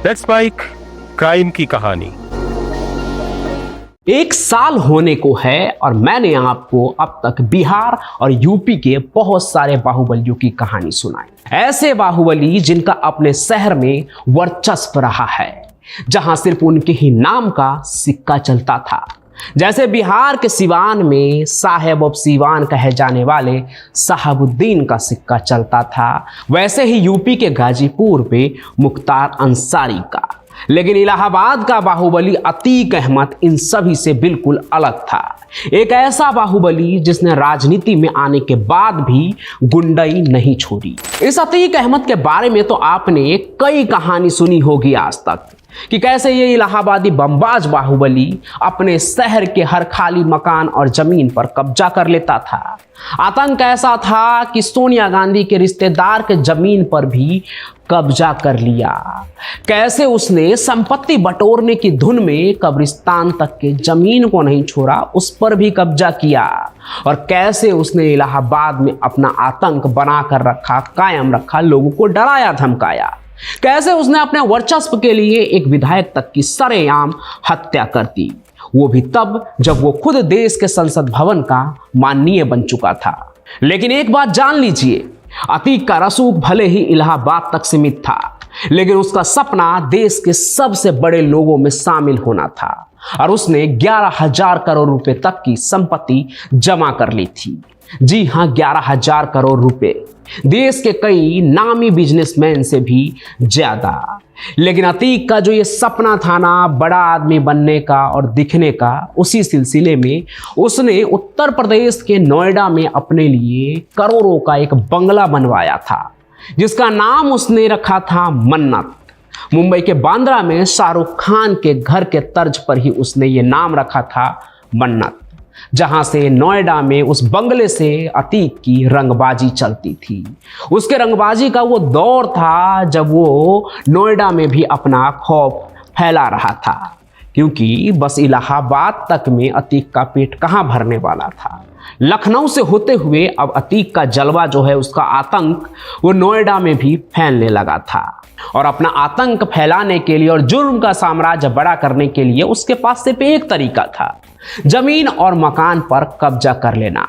Let's spike crime की कहानी। 1 साल होने को है और मैंने आपको अब तक बिहार और यूपी के बहुत सारे बाहुबलियों की कहानी सुनाई। ऐसे बाहुबली जिनका अपने शहर में वर्चस्व रहा है, जहां सिर्फ उनके ही नाम का सिक्का चलता था। जैसे बिहार के सिवान में साहेब ऑफ सिवान कहे जाने वाले साहबुद्दीन का सिक्का चलता था, वैसे ही यूपी के गाजीपुर में मुख्तार अंसारी का। लेकिन इलाहाबाद का बाहुबली अतीक अहमद इन सभी से बिल्कुल अलग था। एक ऐसा बाहुबली जिसने राजनीति में आने के बाद भी गुंडई नहीं छोड़ी। इस अतीक अहमद के बारे में तो आपने कई कहानी सुनी होगी आज तक, कि कैसे ये इलाहाबादी बमबाज बाहुबली अपने शहर के हर खाली मकान और जमीन पर कब्जा कर लेता था। आतंक ऐसा था कि सोनिया गांधी के रिश्तेदार के जमीन पर भी कब्जा कर लिया। कैसे उसने संपत्ति बटोरने की धुन में कब्रिस्तान तक के जमीन को नहीं छोड़ा, उस पर भी कब्जा किया। और कैसे उसने इलाहाबाद में अपना आतंक बनाकर रखा, कायम रखा, लोगों को डराया धमकाया। कैसे उसने अपने वर्चस्व के लिए एक विधायक तक की सरेआम हत्या कर दी, वो भी तब जब वो खुद देश के संसद भवन का माननीय बन चुका था। लेकिन एक बात जान लीजिए, अतीक का रसूख भले ही इलाहाबाद तक सीमित था, लेकिन उसका सपना देश के सबसे बड़े लोगों में शामिल होना था। और उसने 11,000 करोड़ रुपए तक की संपत्ति जमा कर ली थी। जी हां, 11,000 करोड़ रुपए, देश के कई नामी बिजनेसमैन से भी ज्यादा। लेकिन अतीक का जो ये सपना था ना, बड़ा आदमी बनने का और दिखने का, उसी सिलसिले में उसने उत्तर प्रदेश के नोएडा में अपने लिए करोड़ों का एक बंगला बनवाया था, जिसका नाम उसने रखा था मन्नत। मुंबई के बांद्रा में शाहरुख खान के घर के तर्ज पर ही उसने ये नाम रखा था मन्नत, जहां से नोएडा में उस बंगले से अतीक की रंगबाजी चलती थी। उसके रंगबाजी का वो दौर था जब वो नोएडा में भी अपना खौफ फैला रहा था, क्योंकि बस इलाहाबाद तक में अतीक का पेट कहां भरने वाला था। लखनऊ से होते हुए अब अतीक का जलवा जो है, उसका आतंक, वो नोएडा में भी फैलने लगा था। और अपना आतंक फैलाने के लिए और जुर्म का साम्राज्य बड़ा करने के लिए उसके पास सिर्फ एक तरीका था, जमीन और मकान पर कब्जा कर लेना।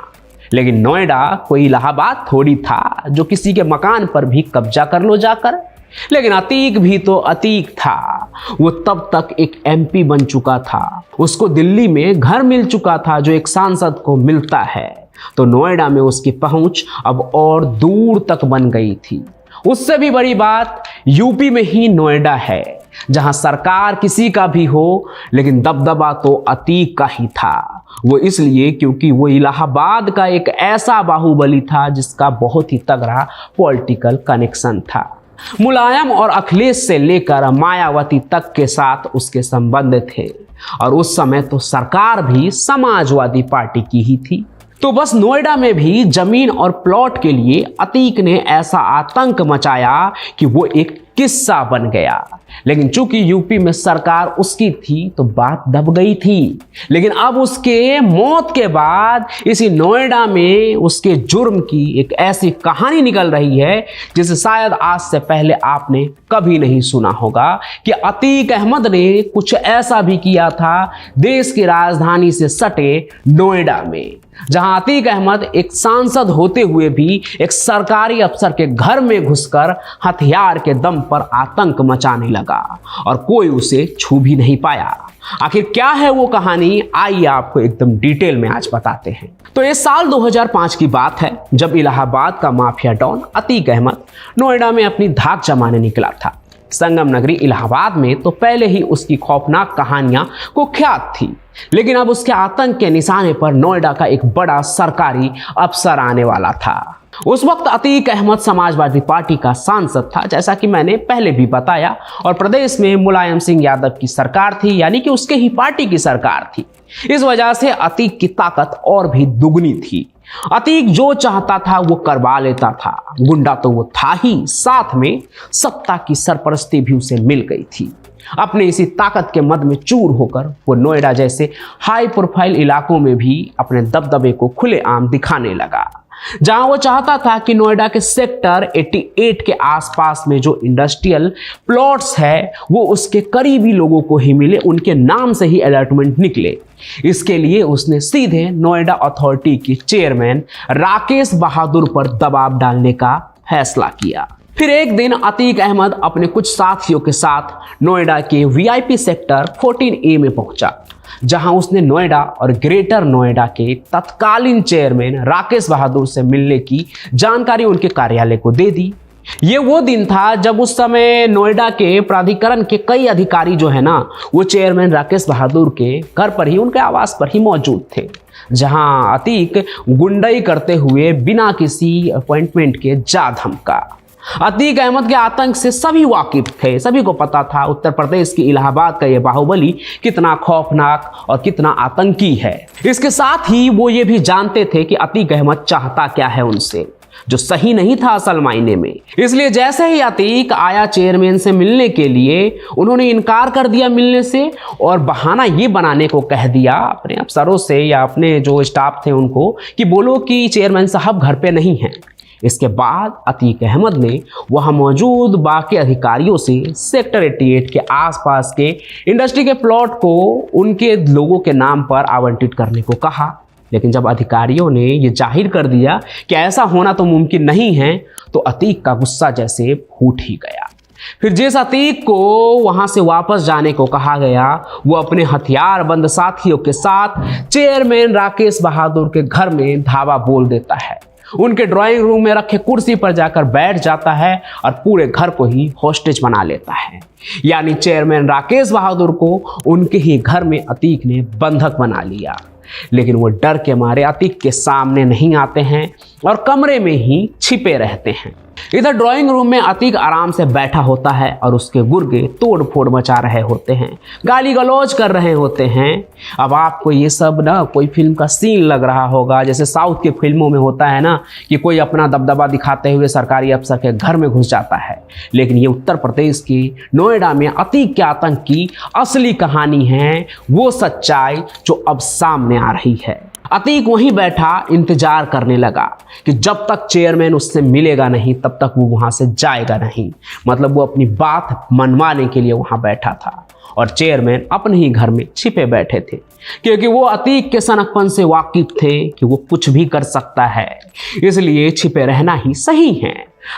लेकिन नोएडा कोई इलाहाबाद थोड़ी था जो किसी के मकान पर भी कब्जा कर लो जाकर। लेकिन अतीक भी तो अतीक था, वो तब तक एक एमपी बन चुका था, उसको दिल्ली में घर मिल चुका था जो एक सांसद को मिलता है। तो नोएडा में उसकी पहुंच अब और दूर तक बन गई थी। उससे भी बड़ी बात, यूपी में ही नोएडा है, जहां सरकार किसी का भी हो, लेकिन दबदबा तो अतीक का ही था। वो इसलिए क्योंकि वो इलाहाबाद का एक ऐसा बाहुबली था जिसका बहुत ही तगड़ा पॉलिटिकल कनेक्शन था। मुलायम और अखिलेश से लेकर मायावती तक के साथ उसके संबंध थे, और उस समय तो सरकार भी समाजवादी पार्टी की ही थी। तो बस नोएडा में भी जमीन और प्लॉट के लिए अतीक ने ऐसा आतंक मचाया कि वो एक किस्सा बन गया। लेकिन चूंकि यूपी में सरकार उसकी थी तो बात दब गई थी। लेकिन अब उसके मौत के बाद इसी नोएडा में उसके जुर्म की एक ऐसी कहानी निकल रही है जिसे शायद आज से पहले आपने कभी नहीं सुना होगा, कि अतीक अहमद ने कुछ ऐसा भी किया था देश की राजधानी से सटे नोएडा में, जहां अतीक अहमद एक सांसद होते हुए भी एक सरकारी अफसर के घर में घुसकर हथियार के दम पर आतंक मचाने लगा और कोई उसे छू भी नहीं पाया। आखिर क्या है वो कहानी, आइए आपको एकदम डिटेल में आज बताते हैं। तो ये साल 2005 की बात है, जब इलाहाबाद का माफिया डॉन अतीक अहमद नोएडा में अपनी धाक जमाने निकला था। संगम नगरी इलाहाबाद में तो पहले ही उसकी खौफनाक कहानियां कुख्यात थी, लेकिन अब उसके आतंक के निशाने पर नोएडा का एक बड़ा सरकारी अफसर आने वाला था। उस वक्त अतीक अहमद समाजवादी पार्टी का सांसद था, जैसा कि मैंने पहले भी बताया, और प्रदेश में मुलायम सिंह यादव की सरकार थी, यानी कि उसके ही पार्टी की सरकार थी। इस वजह से अतीक की ताकत और भी दुगनी थी। अतीक जो चाहता था वो करवा लेता था। गुंडा तो वो था ही, साथ में सत्ता की सरपरस्ती भी उसे मिल गई थी। अपने इसी ताकत के मद में चूर होकर वो नोएडा जैसे हाई प्रोफाइल इलाकों में भी अपने दबदबे को खुलेआम दिखाने लगा। जहां वो चाहता था कि नोएडा के सेक्टर 88 के आसपास में जो इंडस्ट्रियल प्लॉट्स है वो उसके करीबी लोगों को ही मिले, उनके नाम से ही अलॉटमेंट निकले। इसके लिए उसने सीधे नोएडा अथॉरिटी के चेयरमैन राकेश बहादुर पर दबाव डालने का फैसला किया। फिर एक दिन अतीक अहमद अपने कुछ साथियों के साथ नोएडा के वीआईपी सेक्टर 14A में पहुंचा, जहां उसने नोएडा और ग्रेटर नोएडा के तत्कालीन चेयरमैन राकेश बहादुर से मिलने की जानकारी उनके कार्यालय को दे दी। ये वो दिन था जब उस समय नोएडा के प्राधिकरण के कई अधिकारी जो है ना, वो चेयरमैन राकेश बहादुर के घर पर ही, उनके आवास पर ही मौजूद थे, जहां अतीक गुंडई करते हुए बिना किसी अपॉइंटमेंट के जा धमका। अतीक अहमद के आतंक से सभी वाकिफ थे, सभी को पता था उत्तर प्रदेश की इलाहाबाद का ये बाहुबली कितना खौफनाक और कितना आतंकी है। इसके साथ ही वो ये भी जानते थे कि अतीक अहमद चाहता क्या है उनसे, जो सही नहीं था असल मायने में। इसलिए जैसे ही अतीक आया चेयरमैन से मिलने के लिए, उन्होंने इनकार कर दिया मिलने से और बहाना ये बनाने को कह दिया अपने अफसरों से या अपने जो स्टाफ थे उनको कि बोलो कि चेयरमैन साहब घर पे नहीं हैं। इसके बाद अतीक अहमद ने वहां मौजूद बाकी अधिकारियों से सेक्टर 88 के आसपास के इंडस्ट्री के प्लॉट को उनके लोगों के नाम पर आवंटित करने को कहा। लेकिन जब अधिकारियों ने ये जाहिर कर दिया कि ऐसा होना तो मुमकिन नहीं है, तो अतीक का गुस्सा जैसे फूट ही गया। फिर जिस अतीक को वहां से वापस जाने को कहा गया, वो अपने हथियारबंद साथियों के साथ चेयरमैन राकेश बहादुर के घर में धावा बोल देता है, उनके ड्राइंग रूम में रखे कुर्सी पर जाकर बैठ जाता है और पूरे घर को ही हॉस्टेज बना लेता है। यानी चेयरमैन राकेश बहादुर को उनके ही घर में अतीक ने बंधक बना लिया। लेकिन वो डर के मारे अतीक के सामने नहीं आते हैं और कमरे में ही छिपे रहते हैं। इधर ड्राइंग रूम में अतीक आराम से बैठा होता है और उसके गुर्गे तोड़ फोड़ मचा रहे होते हैं, गाली गलौज कर रहे होते हैं। अब आपको ये सब ना कोई फिल्म का सीन लग रहा होगा, जैसे साउथ के फिल्मों में होता है ना कि कोई अपना दबदबा दिखाते हुए सरकारी अफसर के घर में घुस जाता है। लेकिन ये उत्तर प्रदेश की नोएडा में अतीक के आतंक की असली कहानी है, वो सच्चाई जो अब सामने आ रही है। अतीक वहीं बैठा इंतजार करने लगा कि जब तक चेयरमैन उससे मिलेगा नहीं तब तक वो वहां से जाएगा नहीं। मतलब वो अपनी बात मनवाने के लिए वहां बैठा था और चेयरमैन अपने ही घर में छिपे बैठे थे, क्योंकि वो अतीक के सनकपन से वाकिफ थे कि वो कुछ भी कर सकता है, इसलिए छिपे रहना ही सही है।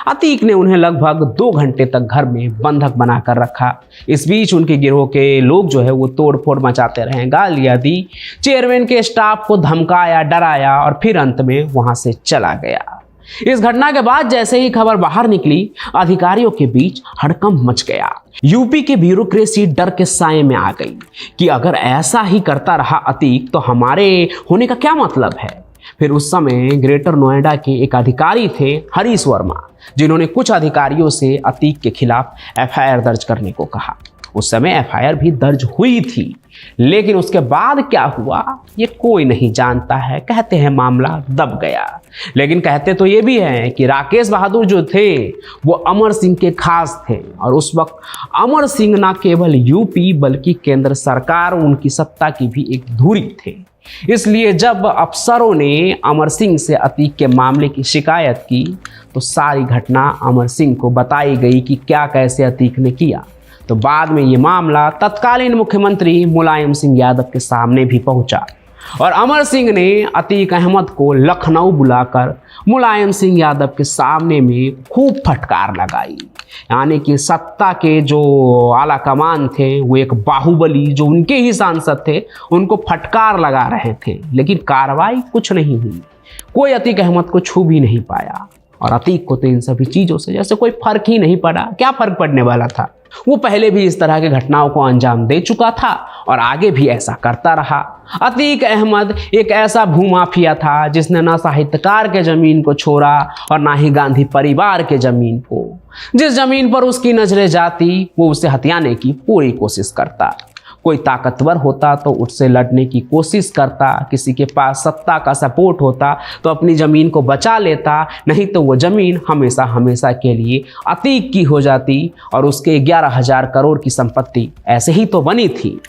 अतीक ने उन्हें लगभग 2 घंटे तक घर में बंधक बनाकर रखा। इस बीच उनके गिरोह के लोग जो है वो तोड़फोड़ मचाते रहे, गालियां दी, चेयरमैन के स्टाफ को धमकाया, डराया और फिर अंत में वहां से चला गया। इस घटना के बाद जैसे ही खबर बाहर निकली, अधिकारियों के बीच हड़कंप मच गया। यूपी की ब्यूरोक्रेसी डर के साए में आ गई कि अगर ऐसा ही करता रहा अतीक तो हमारे होने का क्या मतलब है। फिर उस समय ग्रेटर नोएडा के एक अधिकारी थे, हरीश वर्मा, जिन्होंने कुछ अधिकारियों से अतीक के खिलाफ एफआईआर दर्ज करने को कहा। उस समय एफआईआर भी दर्ज हुई थी, लेकिन उसके बाद क्या हुआ ये कोई नहीं जानता है। कहते हैं मामला दब गया, लेकिन कहते तो ये भी हैं कि राकेश बहादुर जो थे वो अमर सिंह के खास थे और उस वक्त अमर सिंह ना केवल यूपी बल्कि केंद्र सरकार उनकी सत्ता की भी एक धुरी थे। इसलिए जब अफसरों ने अमर सिंह से अतीक के मामले की शिकायत की तो सारी घटना अमर सिंह को बताई गई कि क्या कैसे अतीक ने किया। तो बाद में ये मामला तत्कालीन मुख्यमंत्री मुलायम सिंह यादव के सामने भी पहुंचा और अमर सिंह ने अतीक अहमद को लखनऊ बुलाकर मुलायम सिंह यादव के सामने में खूब फटकार लगाई। यानी कि सत्ता के जो आला कमान थे वो एक बाहुबली जो उनके ही सांसद थे उनको फटकार लगा रहे थे, लेकिन कार्रवाई कुछ नहीं हुई। कोई अतीक अहमद को छू भी नहीं पाया और अतीक को तो इन सभी चीज़ों से जैसे कोई फर्क ही नहीं पड़ा। क्या फर्क पड़ने वाला था, वो पहले भी इस तरह की घटनाओं को अंजाम दे चुका था और आगे भी ऐसा करता रहा। अतीक अहमद एक ऐसा भूमाफिया था जिसने ना साहित्यकार के जमीन को छोड़ा और ना ही गांधी परिवार के जमीन को। जिस जमीन पर उसकी नजरें जाती वो उसे हथियाने की पूरी कोशिश करता। कोई ताकतवर होता तो उससे लड़ने की कोशिश करता, किसी के पास सत्ता का सपोर्ट होता तो अपनी ज़मीन को बचा लेता, नहीं तो वो ज़मीन हमेशा हमेशा के लिए अतीक की हो जाती और उसके 11,000 करोड़ की संपत्ति ऐसे ही तो बनी थी।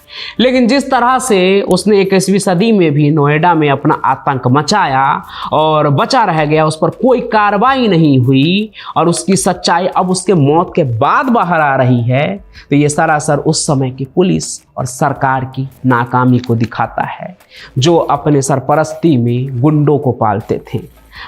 लेकिन जिस तरह से उसने 21वीं सदी में भी नोएडा में अपना आतंक मचाया और बचा रह गया, उस पर कोई कार्रवाई नहीं हुई और उसकी सच्चाई अब उसके मौत के बाद बाहर आ रही है, तो ये सरासर उस समय की पुलिस और सरकार की नाकामी को दिखाता है, जो अपने सरपरस्ती में गुंडों को पालते थे।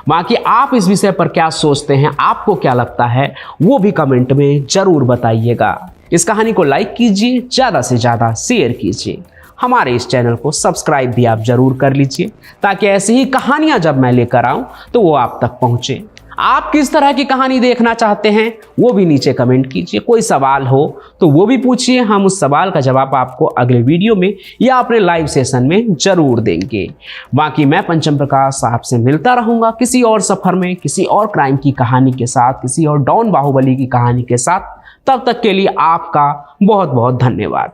बाकी आप इस विषय पर क्या सोचते हैं, आपको क्या लगता है, वो भी कमेंट में जरूर बताइएगा। इस कहानी को लाइक कीजिए, ज़्यादा से ज़्यादा शेयर कीजिए। हमारे इस चैनल को सब्सक्राइब भी आप जरूर कर लीजिए, ताकि ऐसी ही कहानियां जब मैं लेकर आऊं तो वो आप तक पहुंचे। आप किस तरह की कहानी देखना चाहते हैं वो भी नीचे कमेंट कीजिए। कोई सवाल हो तो वो भी पूछिए, हम उस सवाल का जवाब आपको अगले वीडियो में या अपने लाइव सेशन में जरूर देंगे। बाकी मैं पंचम प्रकाश साहब से मिलता रहूंगा किसी और सफर में, किसी और क्राइम की कहानी के साथ, किसी और डॉन बाहुबली की कहानी के साथ। तब तक के लिए आपका बहुत बहुत धन्यवाद।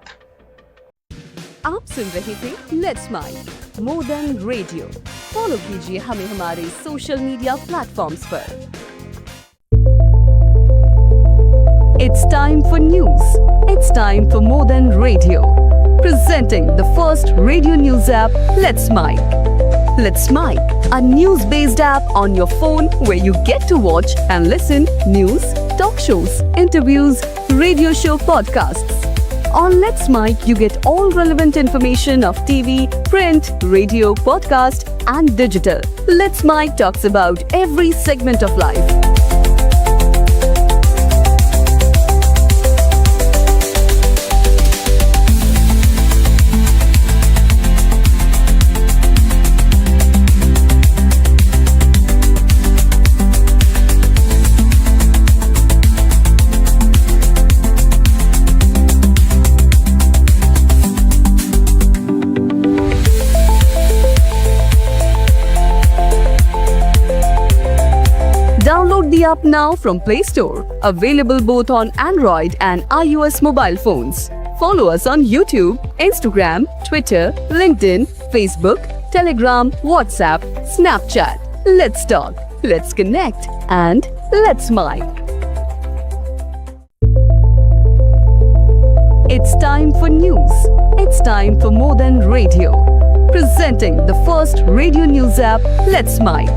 आप सुन रहे थे let's mind more than radio. Follow कीजिए हमें हमारे सोशल मीडिया प्लेटफॉर्म्स पर। It's time for news. It's time for more than radio. Presenting the first radio news app let's mind. Let's Mic, a news-based app on your phone where you get to watch and listen news, talk shows, interviews, radio show podcasts. On Let's Mic, you get all relevant information of TV, print, radio, podcast, and digital. Let's Mic talks about every segment of life. Download the app now from Play Store. Available both on Android and iOS mobile phones. Follow us on YouTube, Instagram, Twitter, LinkedIn, Facebook, Telegram, WhatsApp, Snapchat. Let's talk, let's connect, and let's mic. It's time for news. It's time for more than radio. Presenting the first radio news app, Let's Mic.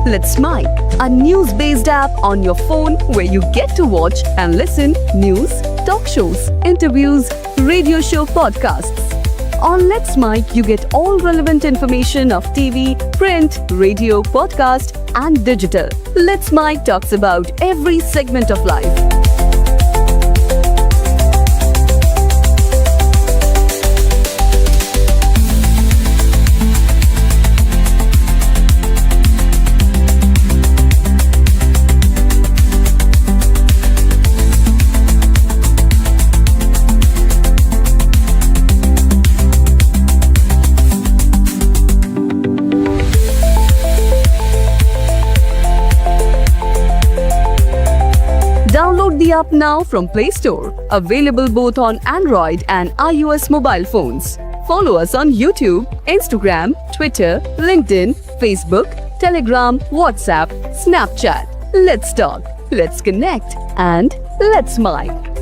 Let's Mic, a news-based app on your phone where you get to watch and listen news, talk shows, interviews, radio show podcasts. On Let's Mic, you get all relevant information of TV, print, radio, podcast, and digital. Let's Mic talks about every segment of life. Download the app now from Play Store. Available both on Android and iOS mobile phones. Follow us on YouTube, Instagram, Twitter, LinkedIn, Facebook, Telegram, WhatsApp, Snapchat. Let's talk, let's connect, and let's mic.